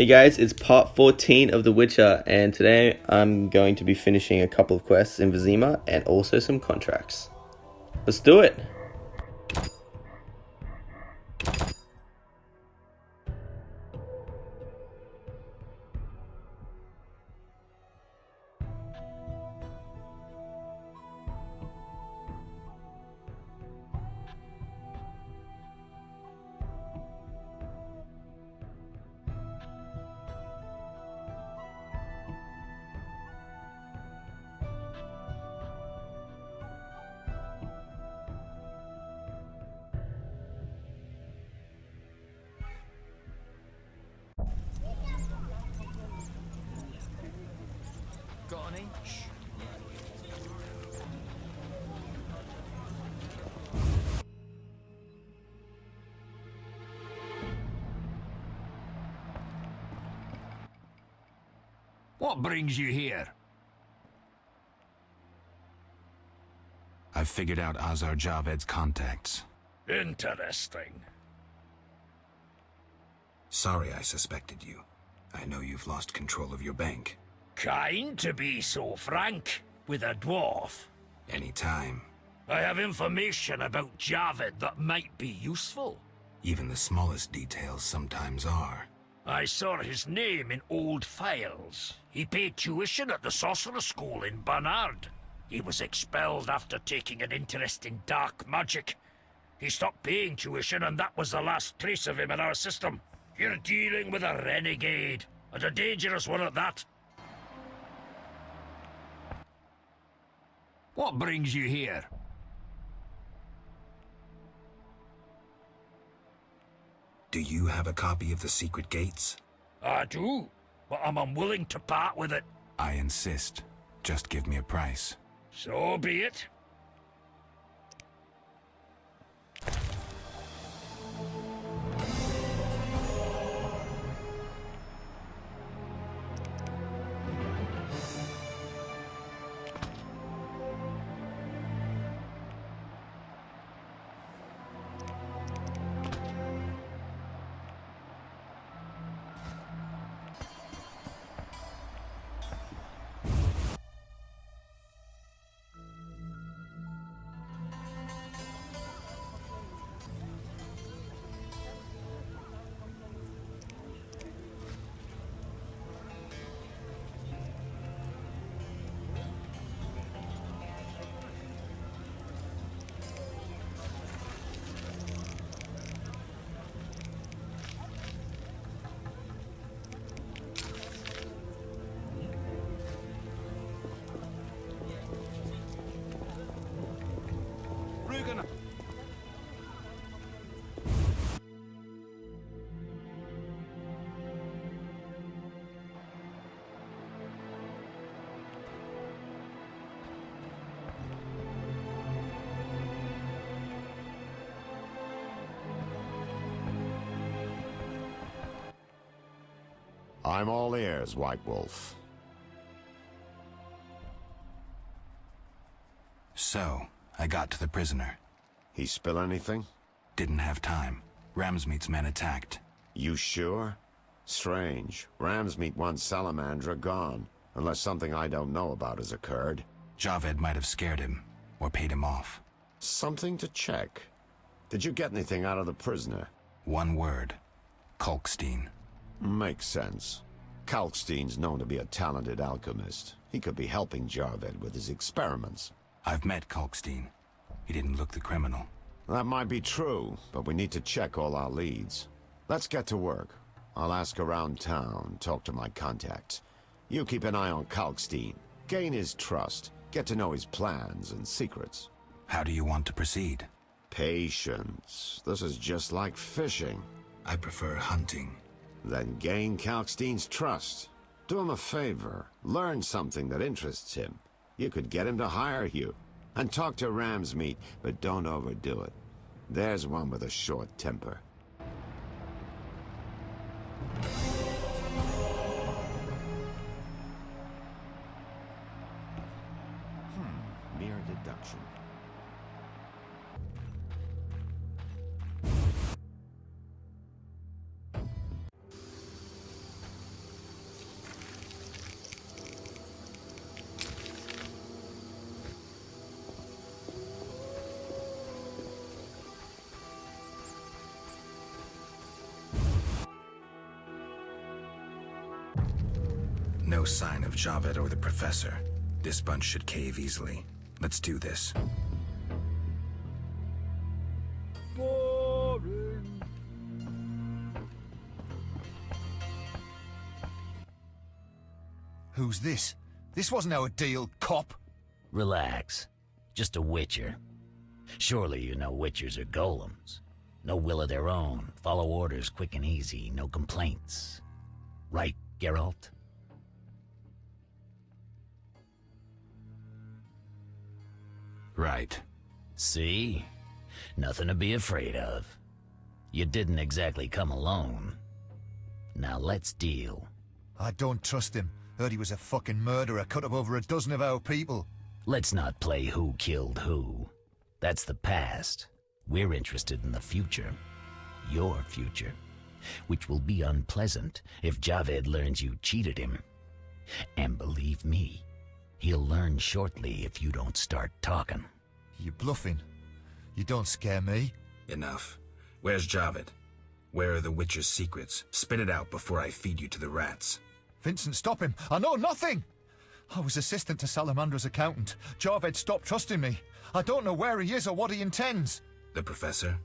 Hey guys, it's part 14 of The Witcher, and today I'm going to be finishing a couple of quests in Vizima and also some contracts. Let's do it! Got any? Shh. What brings you here? I've figured out Azar Javed's contacts. Interesting. Sorry I suspected you. I know you've lost control of your bank. Kind to be so frank with a dwarf. Anytime. I have information about Javed that might be useful. Even the smallest details sometimes are. I saw his name in old files. He paid tuition at the sorcerer school in Barnard. He was expelled after taking an interest in dark magic. He stopped paying tuition, and that was the last trace of him in our system. You're dealing with a renegade, and a dangerous one at that. What brings you here? Do you have a copy of the secret gates? I do, but I'm unwilling to part with it. I insist. Just give me a price. So be it. I'm all ears, White Wolf. So, I got to the prisoner. He spill anything? Didn't have time. Ramsmeet's men attacked. You sure? Strange. Ramsmeet wants Salamandra gone, unless something I don't know about has occurred. Javed might have scared him, or paid him off. Something to check. Did you get anything out of the prisoner? One word. Kalkstein. Makes sense. Kalkstein's known to be a talented alchemist. He could be helping Javed with his experiments. I've met Kalkstein. He didn't look the criminal. That might be true, but we need to check all our leads. Let's get to work. I'll ask around town, talk to my contacts. You keep an eye on Kalkstein. Gain his trust. Get to know his plans and secrets. How do you want to proceed? Patience. This is just like fishing. I prefer hunting. Then gain Kalkstein's trust. Do him a favor. Learn something that interests him. You could get him to hire you. And talk to Ramsmeet, but don't overdo it. There's one with a short temper. Mere deduction. No sign of Javed or the Professor. This bunch should cave easily. Let's do this. Boring. Who's this? This wasn't our deal, cop. Relax. Just a witcher. Surely you know witchers are golems. No will of their own. Follow orders quick and easy. No complaints. Right, Geralt? Right. See? Nothing to be afraid of. You didn't exactly come alone. Now let's deal. I don't trust him. Heard he was a fucking murderer, cut up over a dozen of our people. Let's not play who killed who. That's the past. We're interested in the future. Your future. Which will be unpleasant if Javed learns you cheated him. And believe me, he'll learn shortly if you don't start talking. You bluffing? You don't scare me. Enough. Where's Javed? Where are the Witcher's secrets? Spit it out before I feed you to the rats. Vincent, stop him. I know nothing. I was assistant to Salamandra's accountant. Javed stopped trusting me. I don't know where he is or what he intends. The Professor?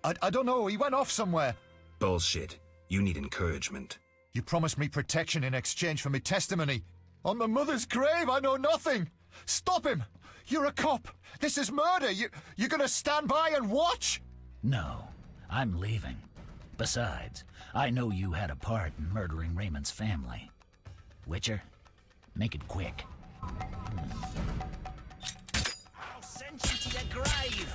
I don't know. He went off somewhere. Bullshit. You need encouragement. You promised me protection in exchange for my testimony. On my mother's grave, I know nothing. Stop him. You're a cop. This is murder. You're gonna stand by and watch? No, I'm leaving. Besides, I know you had a part in murdering Raymond's family. Witcher, make it quick. I'll send you to your grave!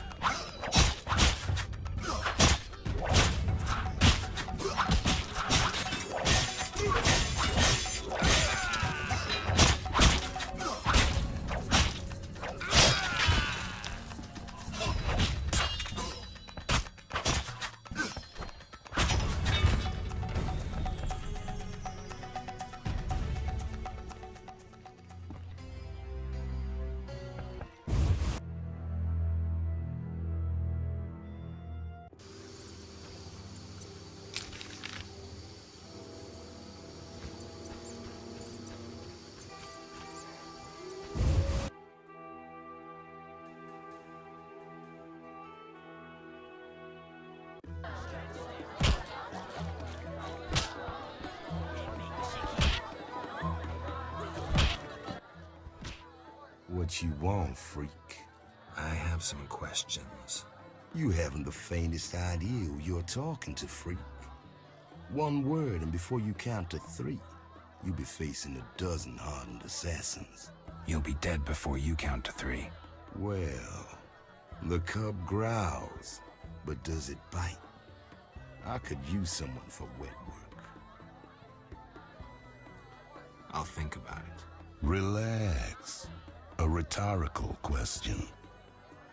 What you want, freak? I have some questions. You haven't the faintest idea who you're talking to, freak. One word, and before you count to 3, you'll be facing a dozen hardened assassins. You'll be dead before you count to 3. Well, the cub growls, but does it bite? I could use someone for wet work. I'll think about it. Relax. A rhetorical question.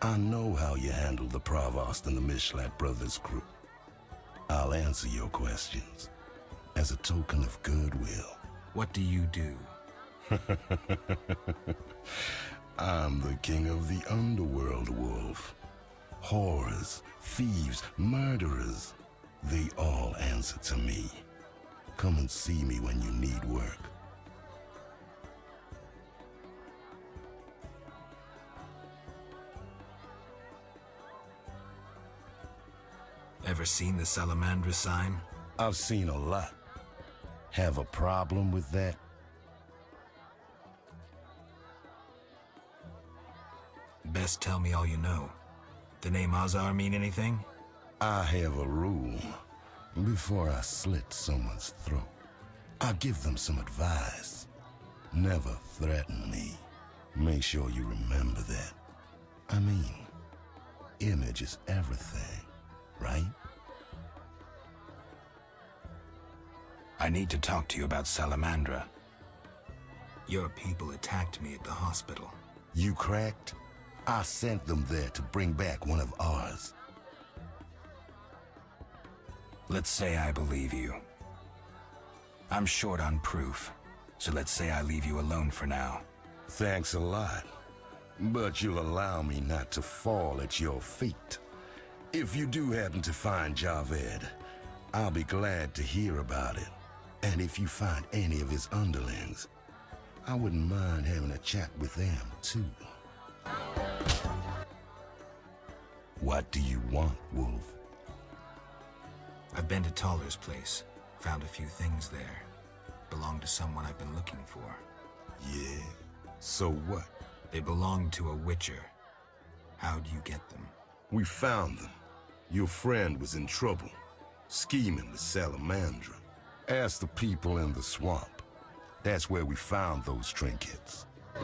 I know how you handled the Provost and the Mishlat brothers' crew. I'll answer your questions as a token of goodwill. What do you do? I'm the king of the underworld, Wolf. Whores, thieves, murderers, they all answer to me. Come and see me when you need work. Ever seen the Salamandra sign? I've seen a lot. Have a problem with that? Best tell me all you know. The name Azar mean anything? I have a rule. Before I slit someone's throat, I give them some advice. Never threaten me. Make sure you remember that. I mean, image is everything, right? I need to talk to you about Salamandra. Your people attacked me at the hospital. You cracked? I sent them there to bring back one of ours. Let's say I believe you. I'm short on proof, so let's say I leave you alone for now. Thanks a lot. But you'll allow me not to fall at your feet. If you do happen to find Javed, I'll be glad to hear about it. And if you find any of his underlings, I wouldn't mind having a chat with them, too. What do you want, Wolf? I've been to Taller's place. Found a few things there. Belong to someone I've been looking for. Yeah? So what? They belong to a Witcher. How'd you get them? We found them. Your friend was in trouble, scheming with Salamandra. Ask the people in the swamp. That's where we found those trinkets. I'm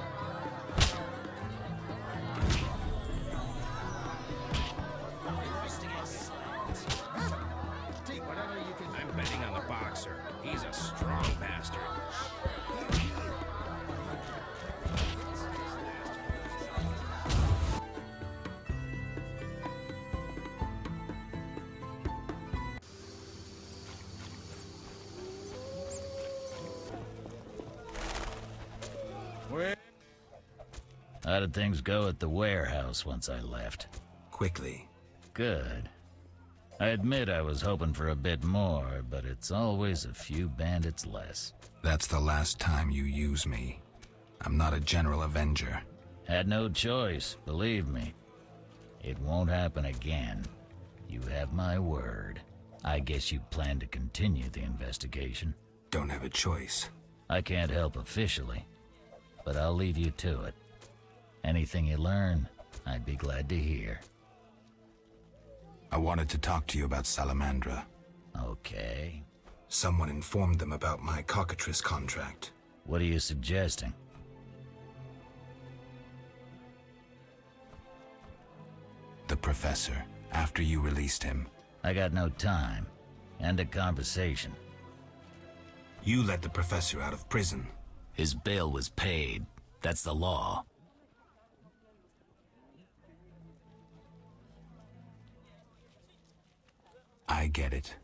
betting on the boxer. He's a strong bastard. How did things go at the warehouse once I left? Quickly. Good. I admit I was hoping for a bit more, but it's always a few bandits less. That's the last time you use me. I'm not a general avenger. Had no choice, believe me. It won't happen again. You have my word. I guess you plan to continue the investigation. Don't have a choice. I can't help officially, but I'll leave you to it. Anything you learn, I'd be glad to hear. I wanted to talk to you about Salamandra. Okay. Someone informed them about my cockatrice contract. What are you suggesting? The professor, after you released him. I got no time. End of conversation. You let the professor out of prison. His bail was paid. That's the law. I get it.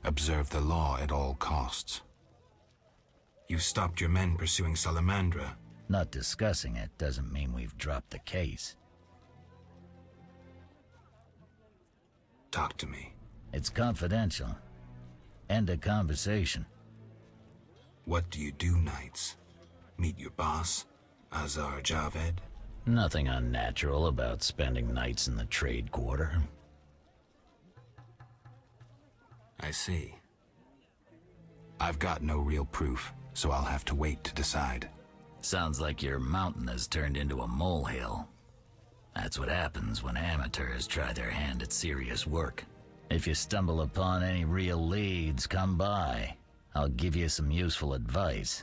Observe the law at all costs. You stopped your men pursuing Salamandra. Not discussing it doesn't mean we've dropped the case. Talk to me. It's confidential. End of conversation. What do you do nights? Meet your boss, Azar Javed? Nothing unnatural about spending nights in the trade quarter. I see. I've got no real proof, so I'll have to wait to decide. Sounds like your mountain has turned into a molehill. That's what happens when amateurs try their hand at serious work. If you stumble upon any real leads, come by. I'll give you some useful advice.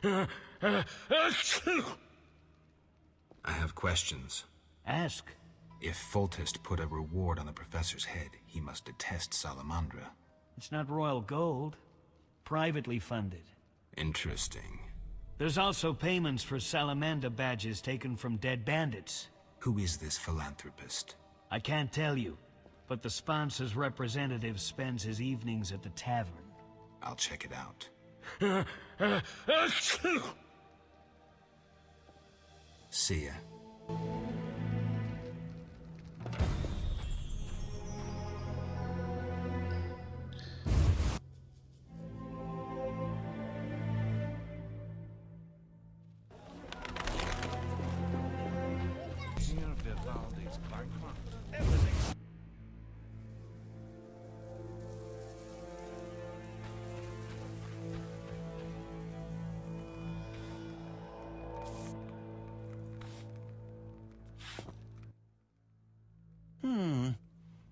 I have questions. Ask. If Foltest put a reward on the professor's head, he must detest Salamandra. It's not royal gold. Privately funded. Interesting. There's also payments for Salamander badges taken from dead bandits. Who is this philanthropist? I can't tell you, but the sponsor's representative spends his evenings at the tavern. I'll check it out. See ya.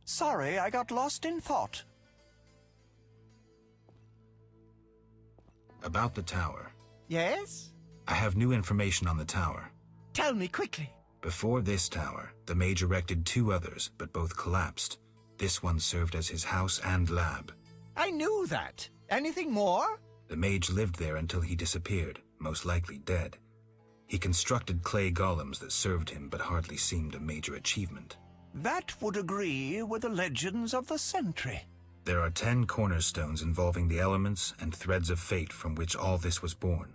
Sorry, I got lost in thought. About the tower. Yes? I have new information on the tower. Tell me quickly. Before this tower, the mage erected 2 others, but both collapsed. This one served as his house and lab. I knew that. Anything more? The mage lived there until he disappeared, most likely dead. He constructed clay golems that served him but hardly seemed a major achievement. That would agree with the legends of the Sentry. There are 10 cornerstones involving the elements and threads of fate from which all this was born.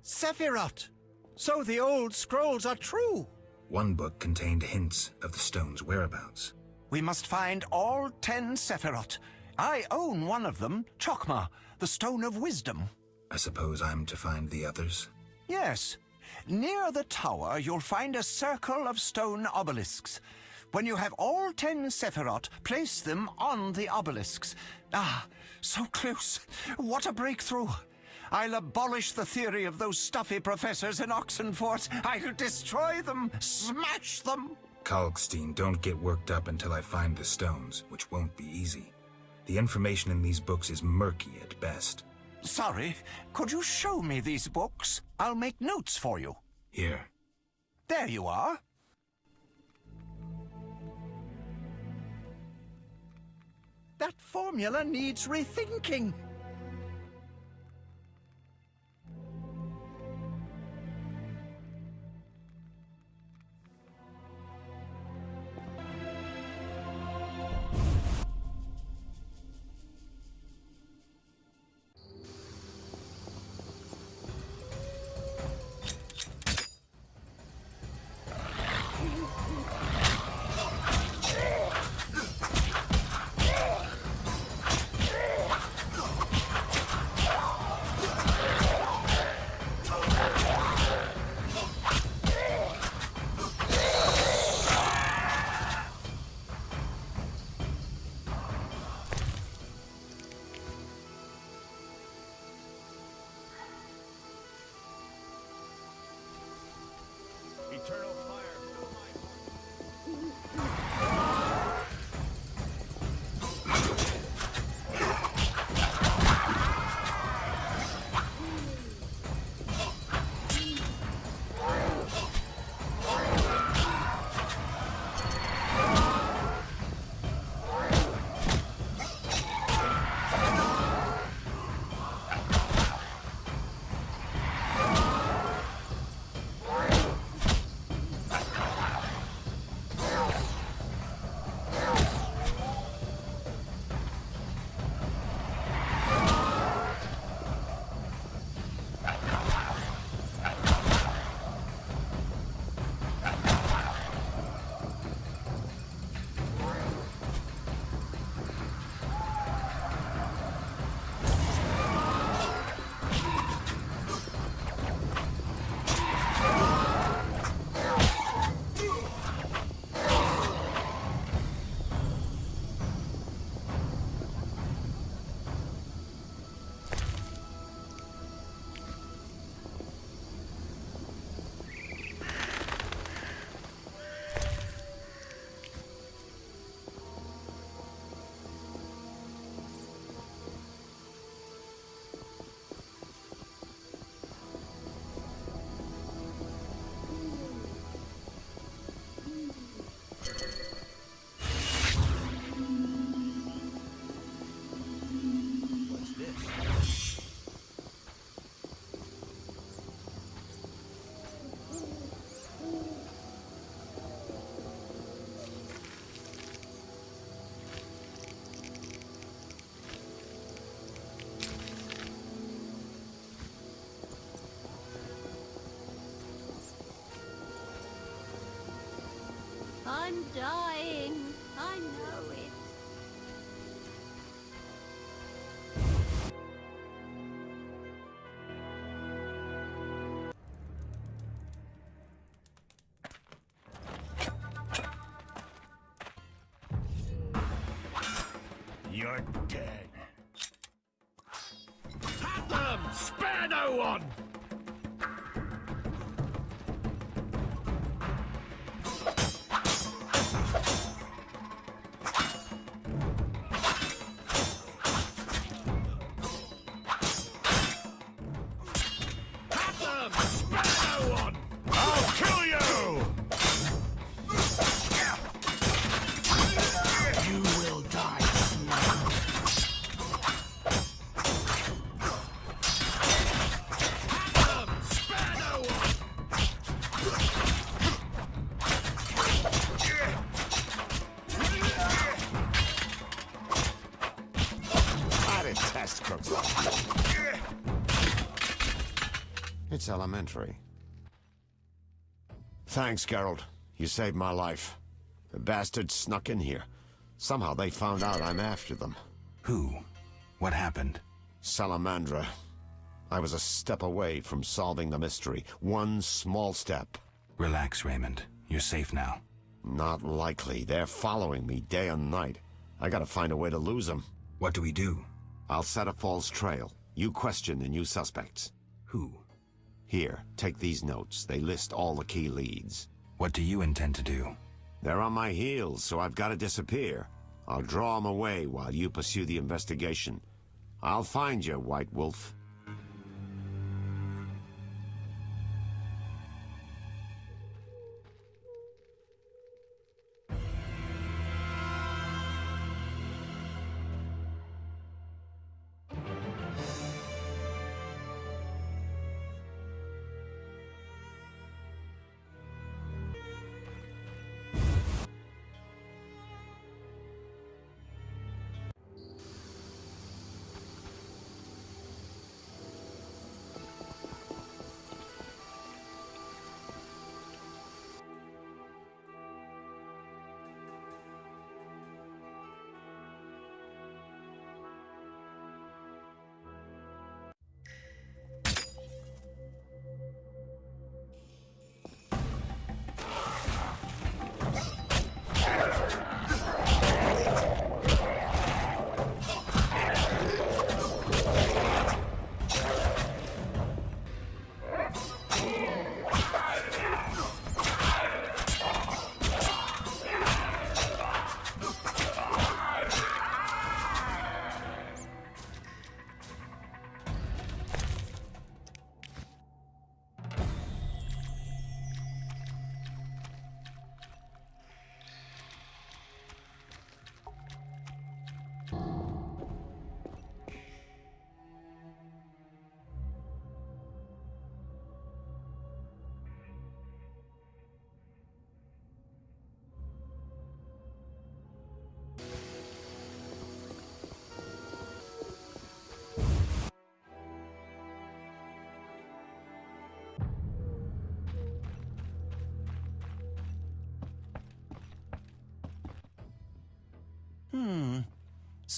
Sephiroth! So the old scrolls are true! One book contained hints of the stone's whereabouts. We must find all 10 Sephiroth. I own one of them, Chokmah, the Stone of Wisdom. I suppose I'm to find the others? Yes. Near the tower, you'll find a circle of stone obelisks. When you have all 10 Sephiroth, place them on the obelisks. Ah, so close. What a breakthrough. I'll abolish the theory of those stuffy professors in Oxenfort. I'll destroy them, smash them. Kalkstein, don't get worked up until I find the stones, which won't be easy. The information in these books is murky at best. Sorry, could you show me these books? I'll make notes for you. Here. There you are. That formula needs rethinking. Eternal fire. I'm dying. I know it. You're dead. Have them! Spare no one! Elementary. Thanks, Geralt. You saved my life. The bastards snuck in here. Somehow they found out I'm after them. Who? What happened? Salamandra. I was a step away from solving the mystery. One small step. Relax, Raymond. You're safe now. Not likely. They're following me day and night. I gotta find a way to lose them. What do we do? I'll set a false trail. You question the new suspects. Who? Here, take these notes. They list all the key leads. What do you intend to do? They're on my heels, so I've got to disappear. I'll draw them away while you pursue the investigation. I'll find you, White Wolf.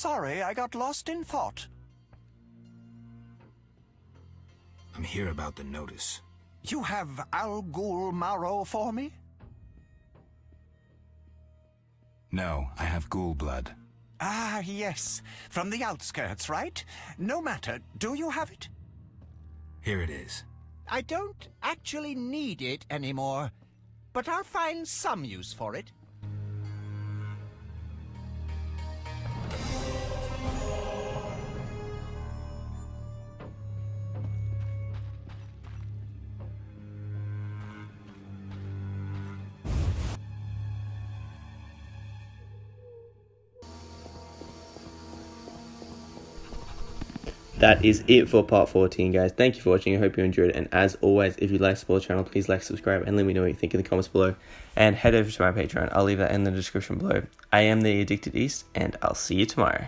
Sorry, I got lost in thought. I'm here about the notice. You have Al Ghul marrow for me? No, I have ghoul blood. Ah, yes. From the outskirts, right? No matter. Do you have it? Here it is. I don't actually need it anymore, but I'll find some use for it. That is it for part 14, guys. Thank you for watching. I hope you enjoyed it. And as always, if you like to support the channel, please like, subscribe, and let me know what you think in the comments below. And head over to my Patreon. I'll leave that in the description below. I am the Addicted East, and I'll see you tomorrow.